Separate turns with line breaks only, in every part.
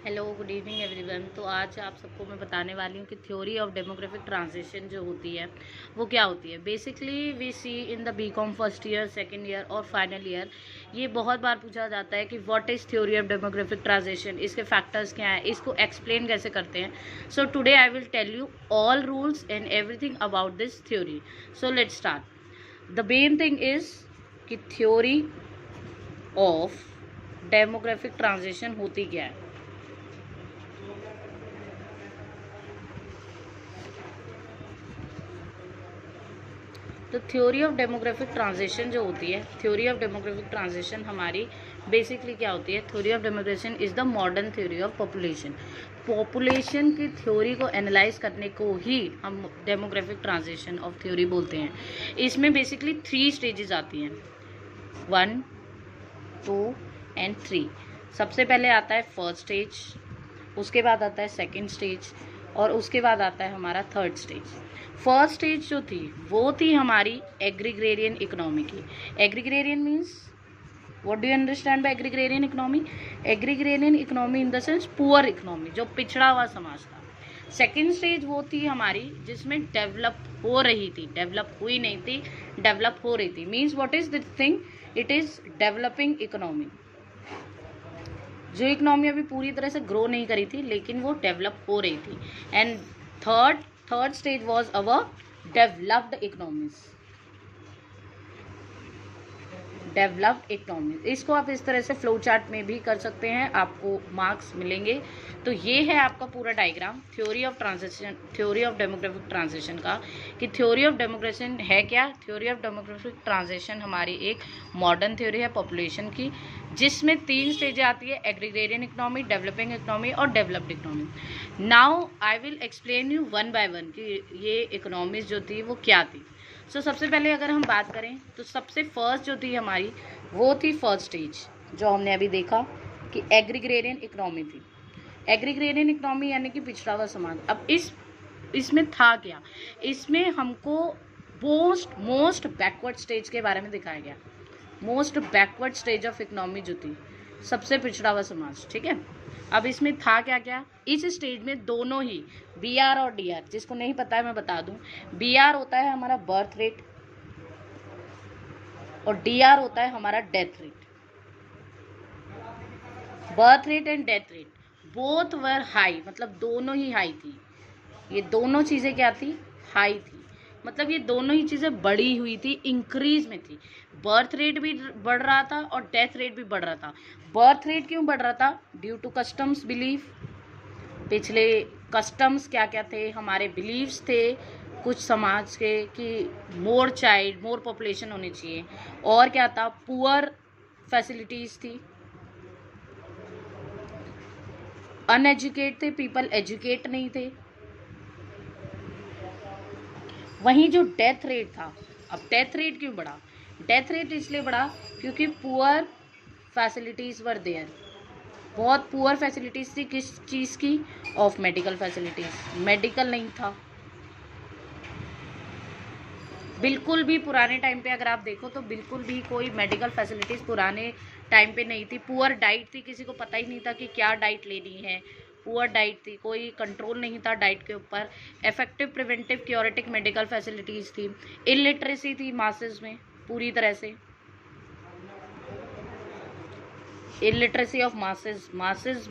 Hello, good evening everyone. तो आज आप सबको मैं बताने वाली हूँ कि थ्योरी ऑफ डेमोग्राफिक ट्रांजिशन जो होती है वो क्या होती है। Basically we see in the BCom first year, second year और फाइनल ईयर ये बहुत बार पूछा जाता है कि what is theory of demographic transition, इसके फैक्टर्स क्या हैं, इसको एक्सप्लेन कैसे करते हैं। So today I will tell you all rules and everything about this theory. So let's start. The main thing is कि थ्योरी ऑफ डेमोग्राफिक ट्रांजिशन होती क्या है। तो थ्योरी ऑफ डेमोग्राफिक ट्रांजिशन जो होती है, थ्योरी ऑफ डेमोग्राफिक ट्रांजिशन हमारी basically क्या होती है। थ्योरी ऑफ डेमोग्रेशन is the modern theory of population. Population की थ्योरी को एनालाइज करने को ही हम डेमोग्राफिक ट्रांजिशन ऑफ थ्योरी बोलते हैं। इसमें बेसिकली 3 स्टेजेस आती हैं, 1, 2 एंड 3। सबसे पहले आता है फर्स्ट स्टेज, उसके बाद आता है सेकेंड स्टेज और उसके बाद आता है हमारा थर्ड स्टेज। फर्स्ट स्टेज जो थी वो थी हमारी एग्रीग्रेरियन इकोनॉमी की। Agrarian means what do you understand by agrarian economy. Agrarian economy in the sense poor economy, जो पिछड़ा हुआ समाज था। सेकेंड स्टेज वो थी हमारी जिसमें डेवलप हो रही थी, डेवलप हुई नहीं थी, डेवलप हो रही थी। Means what is this thing, it is developing economy. जो इकोनॉमी अभी पूरी तरह से ग्रो नहीं करी थी लेकिन वो डेवलप हो रही थी। And third stage was our developed economies. Developed economies, इसको आप इस तरह से फ्लो चार्ट में भी कर सकते हैं, आपको मार्क्स मिलेंगे। तो ये है आपका पूरा diagram theory of transition, theory of demographic transition का। कि थ्योरी ऑफ डेमोग्रेशन है क्या। थ्योरी ऑफ डेमोग्राफिक ट्रांजिशन हमारी एक मॉडर्न थ्योरी है पॉपुलेशन की, जिसमें 3 स्टेज आती है, एग्रीग्रेरियन इकोनॉमी, डेवलपिंग इकोनॉमी और developed economy. Now I will explain you one by one कि ये इकोनॉमीज जो थी वो क्या थी। सबसे पहले अगर हम बात करें तो सबसे फर्स्ट जो थी हमारी वो थी फर्स्ट स्टेज, जो हमने अभी देखा कि एग्रीग्रेरियन इकोनॉमी थी। एग्रीग्रेरियन इकोनॉमी यानी कि पिछड़ा हुआ समाज। अब इसमें था क्या, इसमें हमको मोस्ट बैकवर्ड स्टेज के बारे में दिखाया गया। Most backward stage of economy जो थी, सबसे पिछड़ा हुआ समाज, ठीक है। अब इसमें था क्या क्या, इस स्टेज में दोनों ही BR और DR, जिसको नहीं पता है मैं बता दूं, BR होता है हमारा बर्थ रेट और DR होता है हमारा death rate. Birth rate and death rate both were high, मतलब दोनों ही हाई थी। ये दोनों चीज़ें क्या थी, हाई थी। मतलब ये दोनों ही चीज़ें बढ़ी हुई थी, इंक्रीज में थी। बर्थ रेट भी बढ़ रहा था और डेथ रेट भी बढ़ रहा था। बर्थ रेट क्यों बढ़ रहा था, ड्यू टू कस्टम्स बिलीफ। पिछले कस्टम्स क्या क्या थे, हमारे बिलीव्स थे कुछ समाज के कि मोर चाइल्ड, मोर पॉपुलेशन होनी चाहिए। और क्या था, पुअर फैसिलिटीज़ थी, अनएजुकेट थे पीपल, एजुकेट नहीं थे। वहीं जो डेथ रेट था, अब डेथ रेट क्यों बढ़ा, डेथ रेट इसलिए बढ़ा क्योंकि पुअर फैसिलिटीज़ वर देयर। बहुत पुअर फैसिलिटीज़ थी, किस चीज़ की, ऑफ मेडिकल फैसिलिटीज़। मेडिकल नहीं था बिल्कुल भी। पुराने टाइम पे अगर आप देखो तो बिल्कुल भी कोई मेडिकल फैसिलिटीज़ पुराने टाइम पे नहीं थी। पुअर डाइट थी, किसी को पता ही नहीं था कि क्या डाइट लेनी है। पुअर डाइट थी, कोई कंट्रोल नहीं था डाइट के ऊपर। इफेक्टिव प्रिवेंटिव क्योरेटिक मेडिकल फैसिलिटीज़ थी। इलिटरेसी थी मासेस में पूरी तरह से। Illiteracy of masses, masses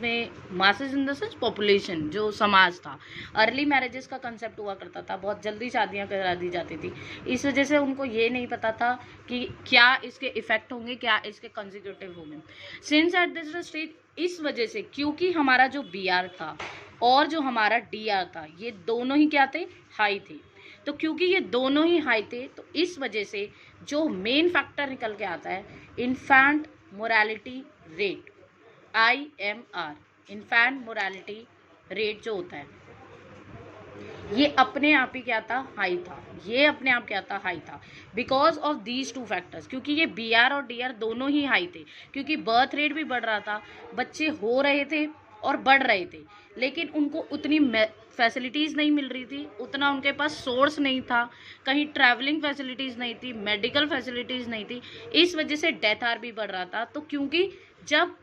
in the sense population, जो समाज था। अर्ली मैरिजेस का कंसेप्ट हुआ करता था, बहुत जल्दी शादियां करा दी जाती थी। इस वजह से उनको ये नहीं पता था कि क्या इसके इफेक्ट होंगे, क्या इसके कंसिक्यूटिव होंगे। सिंस एट दिस स्टेज, इस वजह से क्योंकि हमारा जो BR था और जो हमारा DR था, ये दोनों ही क्या थे, हाई थे। तो क्योंकि ये दोनों ही हाई थे तो इस वजह से जो मेन फैक्टर निकल के आता है, infant morality rate, IMR, infant morality rate जो होता है, ये अपने आप ही क्या था, हाई था। ये अपने आप क्या था, हाई था, बिकॉज ऑफ दीज 2 फैक्टर्स। क्योंकि ये BR और DR दोनों ही हाई थे, क्योंकि बर्थ रेट भी बढ़ रहा था, बच्चे हो रहे थे और बढ़ रहे थे, लेकिन उनको उतनी फैसिलिटीज़ नहीं मिल रही थी, उतना उनके पास सोर्स नहीं था, कहीं ट्रैवलिंग फैसिलिटीज़ नहीं थी, मेडिकल फैसिलिटीज़ नहीं थी। इस वजह से डेथ आर भी बढ़ रहा था। तो क्योंकि जब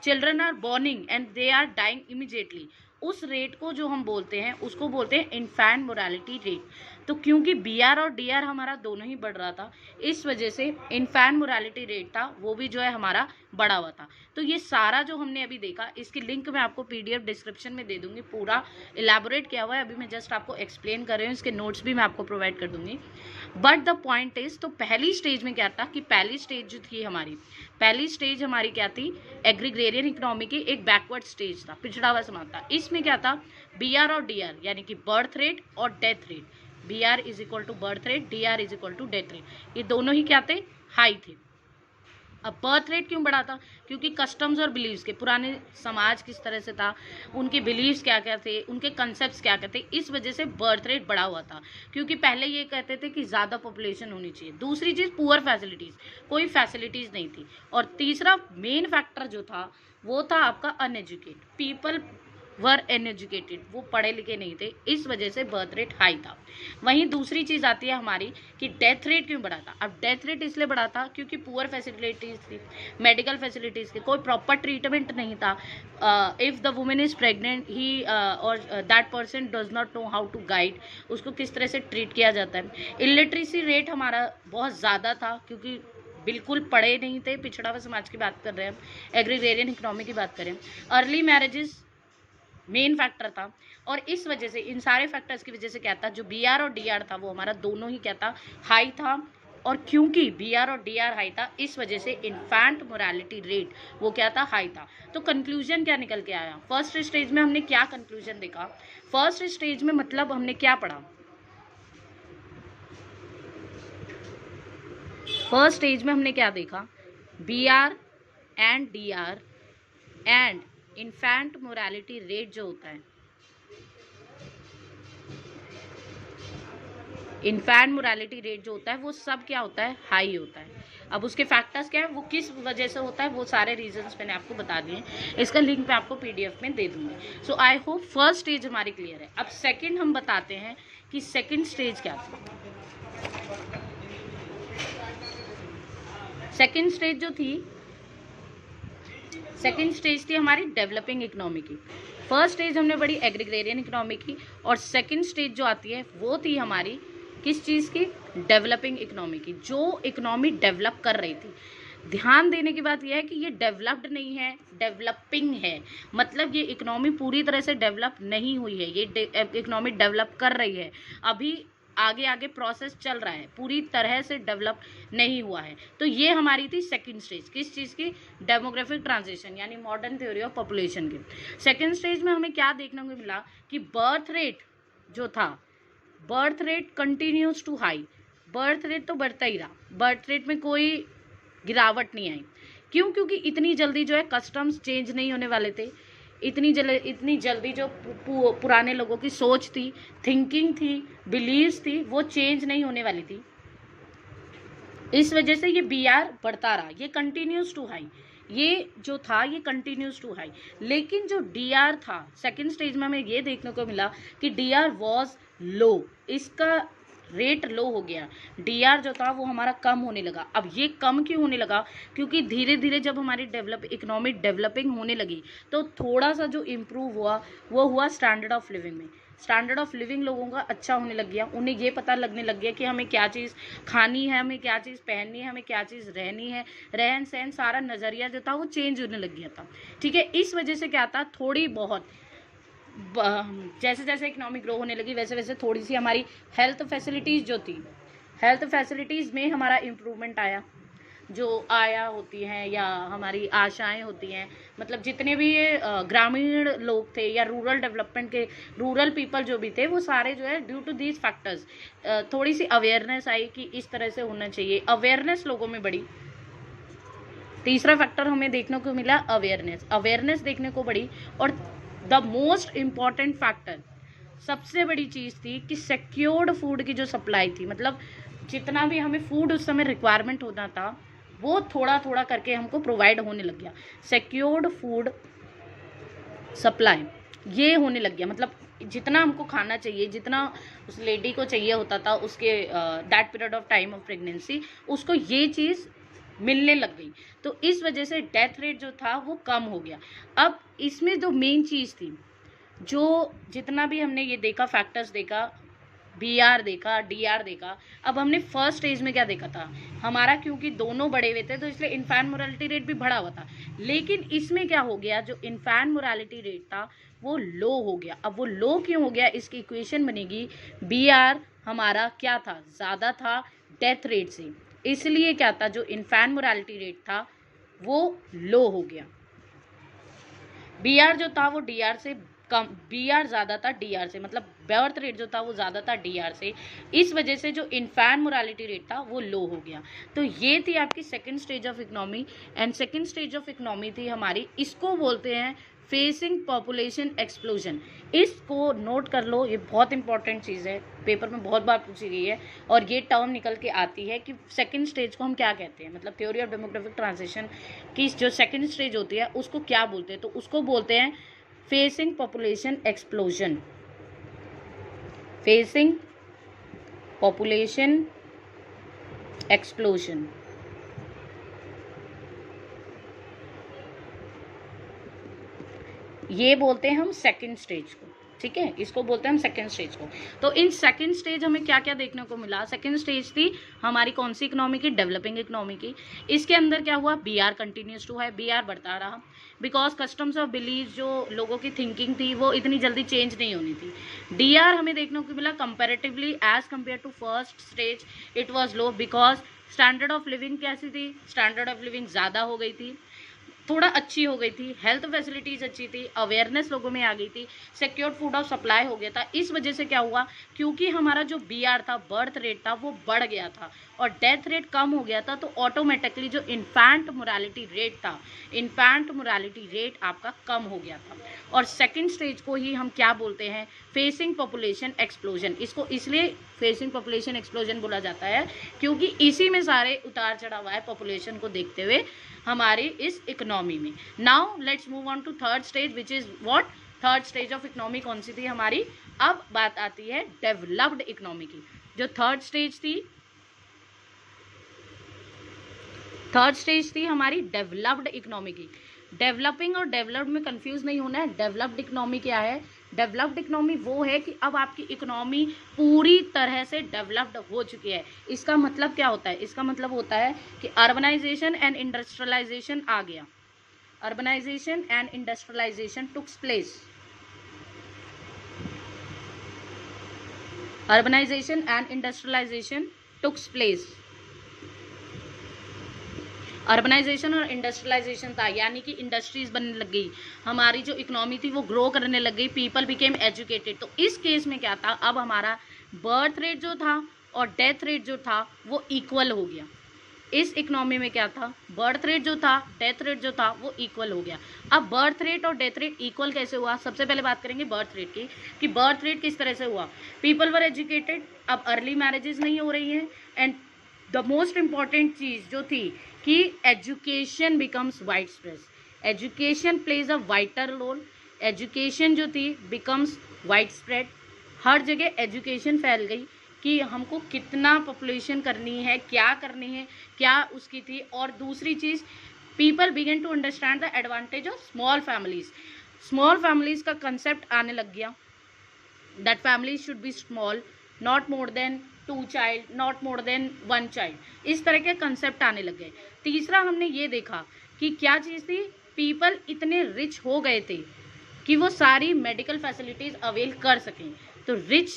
children are borning and they are dying immediately, उस रेट को जो हम बोलते हैं उसको बोलते हैं इन्फेंट मोरालिटी रेट। तो क्योंकि बीआर और डीआर हमारा दोनों ही बढ़ रहा था, इस वजह से इन्फेंट मोरालिटी रेट था वो भी जो है हमारा बढ़ा हुआ था। तो ये सारा जो हमने अभी देखा, इसकी लिंक मैं आपको पीडीएफ डिस्क्रिप्शन में दे दूंगी, पूरा इलेबोरेट किया हुआ है, अभी मैं जस्ट आपको एक्सप्लेन कर रही हूँ, इसके नोट्स भी मैं आपको प्रोवाइड कर दूंगी। बट द पॉइंट इज, तो पहली स्टेज में क्या था कि पहली स्टेज जो थी हमारी, पहली स्टेज हमारी क्या थी, एग्रीग्रेरियन इकोनॉमी की एक बैकवर्ड स्टेज था, पिछड़ा हुआ समाज था। इसमें क्या था, बीआर और डीआर यानी कि बर्थ रेट और death rate, BR is equal to birth rate, DR is equal to death rate, ये दोनों ही क्या थे, हाई थे। अब बर्थ रेट क्यों बढ़ा था, क्योंकि कस्टम्स और बिलीव्स के पुराने समाज किस तरह से था, उनके बिलीव्स क्या क्या थे, उनके कंसेप्ट्स क्या क्या थे, इस वजह से बर्थ रेट बढ़ा हुआ था। क्योंकि पहले ये कहते थे कि ज़्यादा पॉपुलेशन होनी चाहिए। दूसरी चीज़, पुअर फैसिलिटीज़, कोई फैसिलिटीज़ नहीं थी। और तीसरा मेन फैक्टर जो था वो था आपका अनएजुकेट पीपल वर अनएजुकेटेड, वो पढ़े लिखे नहीं थे, इस वजह से बर्थ रेट हाई था। वहीं दूसरी चीज़ आती है हमारी कि डेथ रेट क्यों बढ़ा था। अब डेथ रेट इसलिए बढ़ा था क्योंकि पुअर फैसिलिटीज़ थी, मेडिकल फैसिलिटीज़ की कोई प्रॉपर ट्रीटमेंट नहीं था। If the women is pregnant, ही और that person does not know how to guide, उसको किस तरह से ट्रीट किया जाता है। इलिटरेसी रेट हमारा बहुत ज़्यादा था, क्योंकि बिल्कुल पढ़े नहीं थे, पिछड़ा हुआ समाज की बात कर रहे हैं हम, एग्रीगेरियन इकोनॉमी की बात करें। अर्ली मैरिजेस मेन फैक्टर था, और इस वजह से, इन सारे फैक्टर्स की वजह से क्या था, जो बीआर और डीआर था वो हमारा दोनों ही क्या था, हाई था। और क्योंकि बीआर और डीआर हाई था, इस वजह से इन्फेंट मोरालिटी रेट वो क्या था, हाई था। तो कंक्लूजन क्या निकल के आया, फर्स्ट स्टेज में हमने क्या कंक्लूजन देखा, फर्स्ट स्टेज में मतलब हमने क्या पढ़ा, फर्स्ट स्टेज में हमने क्या देखा, BR and DR and infant morality rate जो होता है, इन्फेंट मोरालिटी रेट जो होता है वो सब क्या होता है, हाई होता है। अब उसके फैक्टर्स क्या है, वो किस वजह से होता है, वो सारे रीजंस मैंने आपको बता दिए। इसका लिंक मैं आपको पीडीएफ में दे दूंगी। सो आई होप फर्स्ट स्टेज हमारी क्लियर है। अब सेकंड हम बताते हैं कि सेकंड स्टेज क्या थी। सेकंड स्टेज जो थी, सेकंड स्टेज थी हमारी डेवलपिंग इकोनॉमी की। फर्स्ट स्टेज हमने पढ़ी एग्रीगेरियन इकोनॉमी की, और सेकंड स्टेज जो आती है वो थी हमारी किस चीज़ की, डेवलपिंग इकोनॉमी की, जो इकोनॉमी डेवलप कर रही थी। ध्यान देने की बात यह है कि ये डेवलप्ड नहीं है, डेवलपिंग है। मतलब ये इकोनॉमी पूरी तरह से डेवलप नहीं हुई है, ये इकोनॉमी डेवलप कर रही है, अभी आगे आगे प्रोसेस चल रहा है, पूरी तरह से डेवलप नहीं हुआ है। तो ये हमारी थी सेकंड स्टेज, किस चीज़ की, डेमोग्राफिक ट्रांजिशन यानी मॉडर्न थ्योरी ऑफ पॉपुलेशन की। सेकंड स्टेज में हमें क्या देखने को मिला कि बर्थ रेट जो था, birth rate continues to high, birth rate तो बढ़ता ही रहा, बर्थ रेट में कोई गिरावट नहीं आई। क्यों, क्योंकि इतनी जल्दी जो है कस्टम्स चेंज नहीं होने वाले थे, इतनी जल्दी जो पुराने लोगों की सोच थी, थिंकिंग थी, बिलीव्स थी, वो चेंज नहीं होने वाली थी। इस वजह से ये बीआर बढ़ता रहा, ये कंटिन्यूज टू हाई, ये जो था ये कंटिन्यूज टू हाई। लेकिन जो डीआर था सेकंड स्टेज में हमें ये देखने को मिला कि डीआर वाज लो, इसका रेट लो हो गया, डीआर जो था वो हमारा कम होने लगा। अब ये कम क्यों होने लगा, क्योंकि धीरे धीरे जब हमारी इकोनॉमी डेवलपिंग होने लगी तो थोड़ा सा जो इम्प्रूव हुआ वो हुआ स्टैंडर्ड ऑफ लिविंग में। स्टैंडर्ड ऑफ लिविंग लोगों का अच्छा होने लग गया, उन्हें ये पता लगने लग गया कि हमें क्या चीज़ खानी है, हमें क्या चीज़ पहननी है, हमें क्या चीज़ रहनी है, रहन सहन सारा नज़रिया जो था वो चेंज होने लग गया था। ठीक है, इस वजह से क्या था, थोड़ी बहुत जैसे जैसे इकोनॉमी ग्रो होने लगी वैसे वैसे थोड़ी सी हमारी हेल्थ फैसिलिटीज़ जो थी, हेल्थ फैसिलिटीज़ में हमारा इम्प्रूवमेंट आया, जो आया होती हैं या हमारी आशाएं होती हैं, मतलब जितने भी ये ग्रामीण लोग थे या रूरल डेवलपमेंट के रूरल पीपल जो भी थे, वो सारे जो है ड्यू टू दीज फैक्टर्स थोड़ी सी अवेयरनेस आई कि इस तरह से होना चाहिए, अवेयरनेस लोगों में बढ़ी। तीसरा फैक्टर हमें देखने को मिला अवेयरनेस देखने को बढ़ी। और द मोस्ट इम्पॉर्टेंट फैक्टर, सबसे बड़ी चीज़ थी कि सिक्योर्ड फूड की जो सप्लाई थी, मतलब जितना भी हमें फूड उस समय रिक्वायरमेंट होना था वो थोड़ा थोड़ा करके हमको प्रोवाइड होने लग गया। सिक्योर्ड फूड सप्लाई ये होने लग गया, मतलब जितना हमको खाना चाहिए, जितना उस लेडी को चाहिए होता था उसके that period of time of pregnancy, उसको ये चीज़ मिलने लग गई, तो इस वजह से डेथ रेट जो था वो कम हो गया। अब इसमें जो मेन चीज़ थी, जो जितना भी हमने ये देखा, फैक्टर्स देखा, BR देखा, DR देखा, अब हमने फर्स्ट स्टेज में क्या देखा था, हमारा क्योंकि दोनों बढ़े हुए थे तो इसलिए इन्फेंट मोरालिटी रेट भी बढ़ा हुआ था। लेकिन इसमें क्या हो गया, जो इन्फेंट मोरालिटी रेट था वो लो हो गया। अब वो लो क्यों हो गया, इसकी इक्वेशन बनेगी BR हमारा क्या था, ज़्यादा था डेथ रेट से, इसलिए क्या था, जो इन्फेंट मोरालिटी रेट था वो लो हो गया। BR जो था वो DR से कम, BR ज़्यादा था DR से, मतलब बर्थ रेट जो था वो ज़्यादा था DR से, इस वजह से जो इन्फेंट मोरालिटी रेट था वो लो हो गया। तो ये थी आपकी second stage of economy. And second stage of economy थी हमारी, इसको बोलते हैं फेसिंग पॉपुलेशन एक्सप्लोजन। इसको नोट कर लो, ये बहुत इंपॉर्टेंट चीज़ है, पेपर में बहुत बार पूछी गई है और ये टर्म निकल के आती है कि सेकंड स्टेज को हम क्या कहते हैं, मतलब थ्योरी ऑफ डेमोग्राफिक ट्रांजिशन की जो सेकंड स्टेज होती है उसको क्या बोलते हैं, तो उसको बोलते हैं facing population explosion. Facing population explosion, ये बोलते हैं हम सेकंड स्टेज को, ठीक है, इसको बोलते हैं हम सेकंड स्टेज को। तो इन सेकंड स्टेज हमें क्या क्या देखने को मिला, सेकंड स्टेज थी हमारी कौन सी इकोनॉमी की, डेवलपिंग इकोनॉमी की। इसके अंदर क्या हुआ, BR कंटिन्यूस टू है, BR बढ़ता रहा, बिकॉज कस्टम्स ऑफ बिलीव जो लोगों की थिंकिंग थी वो इतनी जल्दी चेंज नहीं होनी थी। DR हमें देखने को मिला comparatively as compare to first stage it was low, because standard of living कैसी थी, स्टैंडर्ड ऑफ लिविंग ज़्यादा हो गई थी, थोड़ा अच्छी हो गई थी, हेल्थ फैसिलिटीज़ अच्छी थी, अवेयरनेस लोगों में आ गई थी, सिक्योर्ड फूड ऑफ सप्लाई हो गया था। इस वजह से क्या हुआ, क्योंकि हमारा जो BR था, बर्थ रेट था, वो बढ़ गया था और डेथ रेट कम हो गया था, तो ऑटोमेटिकली जो इन्फेंट मोरालिटी रेट था, इन्फेंट मोरालिटी रेट आपका कम हो गया था। और सेकेंड स्टेज को ही हम क्या बोलते हैं, फेसिंग पॉपुलेशन एक्सप्लोजन। इसको इसलिए फेसिंग पॉपुलेशन एक्सप्लोजन बोला जाता है क्योंकि इसी में सारे उतार चढ़ाव हुआ है पॉपुलेशन को देखते हुए हमारी इस इकोनॉमी में। Now let's move on to third stage which is what, third stage of economy कौन सी थी हमारी, अब बात आती है डेवलप्ड इकोनॉमी की। जो थर्ड स्टेज थी हमारी डेवलप्ड इकोनॉमी की। डेवलपिंग और डेवलप्ड में कंफ्यूज नहीं होना है। डेवलप्ड इकोनॉमी क्या है, डेवलप्ड इकोनॉमी वो है कि अब आपकी इकोनॉमी पूरी तरह से डेवलप्ड हो चुकी है। इसका मतलब क्या होता है, इसका मतलब होता है कि अर्बनाइजेशन एंड इंडस्ट्रियलाइजेशन आ गया, urbanization and industrialization tooks place, urbanization and industrialization tooks place. Urbanization और इंडस्ट्रियलाइजेशन था, यानी कि इंडस्ट्रीज बनने लग गई, हमारी जो इकोनॉमी थी वो ग्रो करने लग गई, पीपल बिकेम एजुकेटेड। तो इस केस में क्या था, अब हमारा बर्थ रेट जो था और डेथ रेट जो था वो इक्वल हो गया। इस इकोनॉमी में क्या था, बर्थ रेट जो था, डेथ रेट जो था वो इक्वल हो गया। अब बर्थ रेट और डेथ रेट इक्वल कैसे हुआ, सबसे पहले बात करेंगे बर्थ रेट की कि बर्थ रेट किस तरह से हुआ। पीपल वर एजुकेटेड, अब अर्ली मैरिजेस नहीं हो रही हैं, एंड द मोस्ट इम्पॉर्टेंट चीज़ जो थी कि education becomes widespread, education plays a wider role, education जो थी बिकम्स वाइड स्प्रेड, हर जगह एजुकेशन फैल गई कि हमको कितना पॉपुलेशन करनी है, क्या करनी है, क्या उसकी थी। और दूसरी चीज़, people began to understand the advantage of small families, small families का कंसेप्ट आने लग गया, that family should be small, not more than 2 child, not more than 1 child, इस तरह के कंसेप्ट आने लग गए। तीसरा हमने ये देखा कि क्या चीज़ थी, पीपल इतने रिच हो गए थे कि वो सारी मेडिकल फैसिलिटीज़ अवेल कर सकें। तो रिच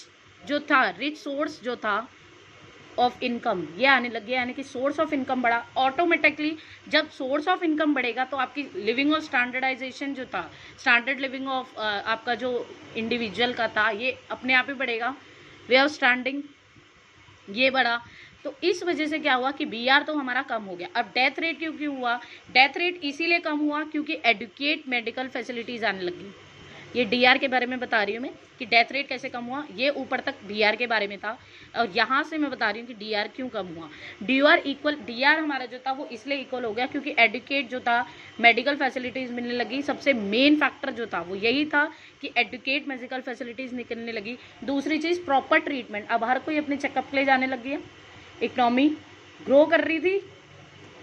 जो था, रिच सोर्स जो था ऑफ इनकम ये आने लग गया, यानी कि सोर्स ऑफ इनकम बढ़ा। ऑटोमेटिकली जब सोर्स ऑफ इनकम बढ़ेगा तो आपकी लिविंग और स्टैंडर्डाइजेशन जो था, स्टैंडर्ड लिविंग ऑफ आपका जो इंडिविजुअल का था, ये अपने आप ही बढ़ेगा, वे ऑफ स्टैंडिंग ये बढ़ा। तो इस वजह से क्या हुआ कि BR तो हमारा कम हो गया। अब डेथ रेट क्यों हुआ, डेथ रेट इसीलिए कम हुआ क्योंकि एडुकेट मेडिकल फैसिलिटीज़ आने लगी। ये DR के बारे में बता रही हूँ मैं कि डेथ रेट कैसे कम हुआ, ये ऊपर तक BR के बारे में था और यहाँ से मैं बता रही हूँ कि DR क्यों कम हुआ। DR हमारा जो था वो इसलिए इक्वल हो गया क्योंकि एडुकेट जो था, मेडिकल फैसिलिटीज़ मिलने लगी। सबसे मेन फैक्टर जो था वो यही था कि एडुकेट मेडिकल फैसिलिटीज़ निकलने लगी। दूसरी चीज़ प्रॉपर ट्रीटमेंट, अब हर कोई अपने चेकअप के लिए जाने लग गया, इकोनॉमी ग्रो कर रही थी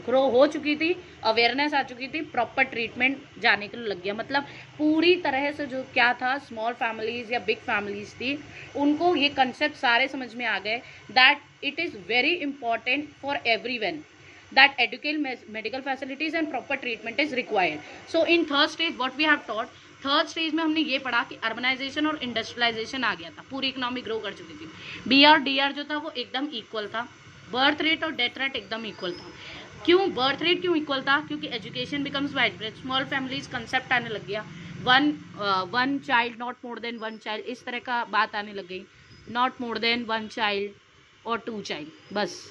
ग्रो हो चुकी थी, अवेयरनेस आ चुकी थी, प्रॉपर ट्रीटमेंट जाने के लिए लग गया। मतलब पूरी तरह से जो क्या था, स्मॉल फैमिलीज या बिग फैमिलीज थी, उनको ये कंसेप्ट सारे समझ में आ गए that it is very important for everyone that adequate medical facilities and proper treatment is required. So in third stage what we have taught, third stage में हमने ये पढ़ा कि अर्बनाइजेशन और इंडस्ट्रियलाइजेशन आ गया था, पूरी इकोनॉमी ग्रो कर चुकी थी, बीआर डीआर जो था वो एकदम इक्वल था, बर्थ रेट और डेथ रेट एकदम इक्वल था। क्यों बर्थ रेट क्यों इक्वल था? क्योंकि education becomes widespread, small families concept आने लग गया, one child not more then one child, इस तरह का बात आने लग गई, not more then one child और टू चाइल्ड, बस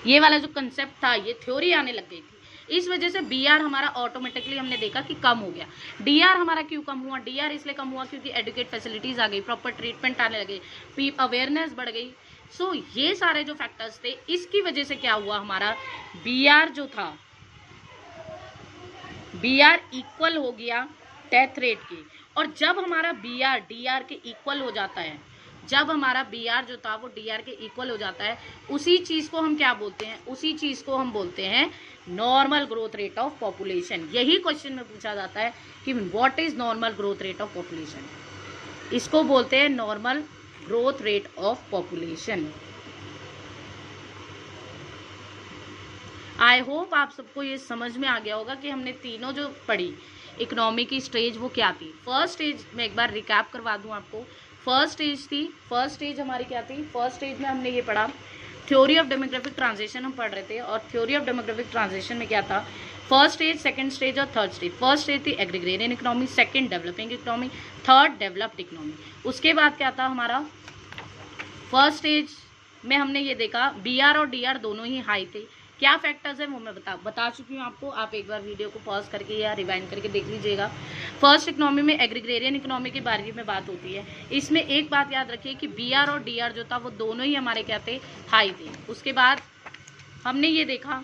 ये वाला जो कंसेप्ट था, ये थ्योरी आने लग गई थी। इस वजह से बीआर हमारा ऑटोमेटिकली हमने देखा कि कम हो गया। डीआर हमारा क्यों कम हुआ? डीआर इसलिए कम हुआ क्योंकि एडुकेट फैसिलिटीज आ गई, प्रॉपर ट्रीटमेंट आने लगे, अवेयरनेस बढ़ गई। सो ये सारे जो फैक्टर्स थे, इसकी वजह से क्या हुआ, हमारा बीआर जो था, बीआर इक्वल हो गया डेथ रेट के। और जब हमारा बीआर डीआर के इक्वल हो जाता है, जब हमारा बीआर जो था वो डीआर के इक्वल हो जाता है, उसी चीज को हम क्या बोलते हैं? उसी चीज को हम बोलते हैं normal growth rate of population. यही क्वेश्चन में पूछा जाता है कि what is normal growth rate of population. इसको बोलते हैं normal growth rate of population. I hope आप सबको ये समझ में आ गया होगा कि हमने तीनों जो पढ़ी इकोनॉमी की स्टेज वो क्या थी। फर्स्ट स्टेज में एक बार रिकैप करवा दूं आपको। फर्स्ट स्टेज थी, फर्स्ट स्टेज हमारी क्या थी? फर्स्ट स्टेज में हमने ये पढ़ा, थ्योरी ऑफ डेमोग्राफिक ट्रांजिशन हम पढ़ रहे थे, और थ्योरी ऑफ डेमोग्राफिक ट्रांजिशन में क्या था? फर्स्ट स्टेज, सेकंड स्टेज और थर्ड स्टेज। फर्स्ट स्टेज थी agrarian economy, second developing economy, third developed economy. उसके बाद क्या था हमारा? फर्स्ट स्टेज में हमने ये देखा बीआर और डीआर दोनों ही हाई थे। क्या फैक्टर्स है वो मैं बता चुकी हूँ आपको, आप एक बार वीडियो को पॉज करके या रिवाइंड करके देख लीजिएगा। फर्स्ट इकोनॉमी में एग्रीगेरियन इकोनॉमी के बारे में बात होती है। इसमें एक बात याद रखिए कि बीआर और डीआर जो था वो दोनों ही हमारे क्या थे? हाई थे। उसके बाद हमने ये देखा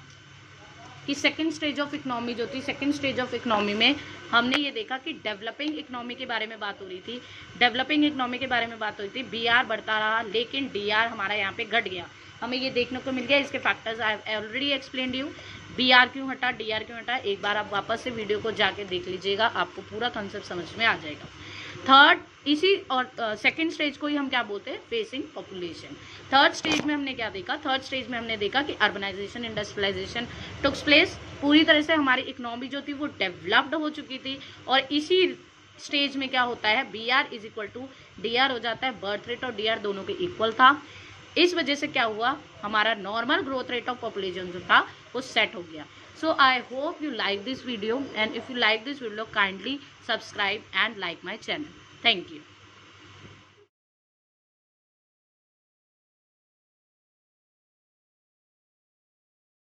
कि सेकेंड स्टेज ऑफ इकोनॉमी जो थी, सेकेंड स्टेज ऑफ इकोनॉमी में हमने ये देखा कि डेवलपिंग इकोनॉमी के बारे में बात हो रही थी। डेवलपिंग इकोनॉमी के बारे में बात हो रही थी, बीआर बढ़ता रहा लेकिन डीआर हमारा यहाँ पे घट गया, हमें ये देखने को मिल गया। इसके factors I have already explained you. BR क्यों हटा, डीआर क्यों हटा, एक बार आप वापस से वीडियो को जाके देख लीजिएगा, आपको पूरा कंसेप्ट समझ में आ जाएगा। थर्ड, इसी और सेकंड स्टेज को ही हम क्या बोलते हैं? Facing population. थर्ड स्टेज में हमने क्या देखा? थर्ड स्टेज में हमने देखा कि अर्बनाइजेशन, इंडस्ट्रियलाइजेशन टुक्स प्लेस। पूरी तरह से हमारी इकोनॉमी जो थी वो डेवलप्ड हो चुकी थी, और इसी स्टेज में क्या होता है? BR is equal to DR हो जाता है, बर्थ रेट और डीआर दोनों के इक्वल था। इस वजह से क्या हुआ? हमारा normal growth rate of population जो था वो सेट हो गया। So I hope you like this video, and if you like this video kindly subscribe and like my channel. Thank you.